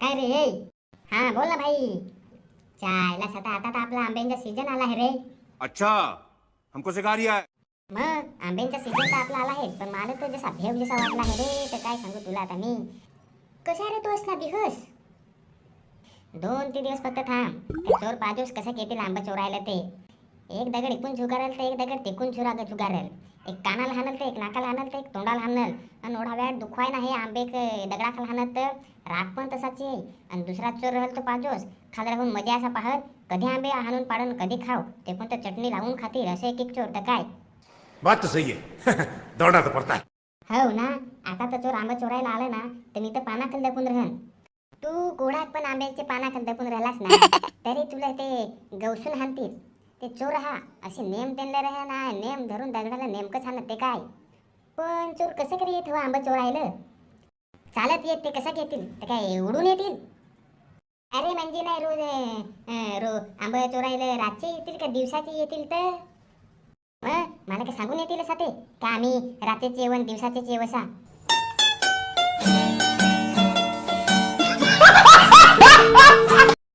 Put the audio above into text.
काय रे? हा बोल ना भाई. चायला सता आता तर आपला आंब्यांचा सीजन आला आहे रे. अच्छा, हमको सिखा रिया है. मग आंब्यांचा सीजन तर आपला आला आहे, पण मला तर जसा भेव जसा वाटला आहे रे, तर काय सांगू तुला आता मी. कशा रे तू असला बिहस? 2-3 दिवस फक्त थांब. ते चोर पाजोस कसं येतील आंबा चोरायला ते. एक दगड इकून झुगारेल तर एक दगड तिकून झुगारेल. एक कानाला हाणल तर एक नाकाला हाणल तर एक तोंडाला हाणल. आणि एवढा वेळ दुखवाय नाही आंबे दगडाखाला हाणत तर राग पण तसाच आहे. आणि दुसरा चोर राहील तो पाजोस खाली राहून मजा असा पाहत कधी आंबे हाणून पाडून कधी खाव, ते पण तर चटणी लावून खातील असे एक एक चोर तर काय. बात तो सही है. दौड़ना तो पड़ता है. हो ना. आता तर चोर आंबा चोरायला आलं ना, तर मी तर पानाखाली लपून राहन. तू गोडात पण आंब्याचे पानाखाली लपून राहिलास ना, तरी तुला ते गवसून हाणतील. ते चोर हा असे नेम त्यांना राहा ना, नेम धरून दगडाला नेमकंच हाणत ते काय. पण चोर कसं करी येत हो आंबा चोरायला? चालत येत ते कसं घेतील ते काय उडून येतील? अरे म्हणजे नाही रोज आंबा चोरायला रातचे येतील का दिवसाचे येतील तर? मला काय सांगून येतील असा ते का आम्ही रात्रीचे जेवण दिवसाचे जेव असा?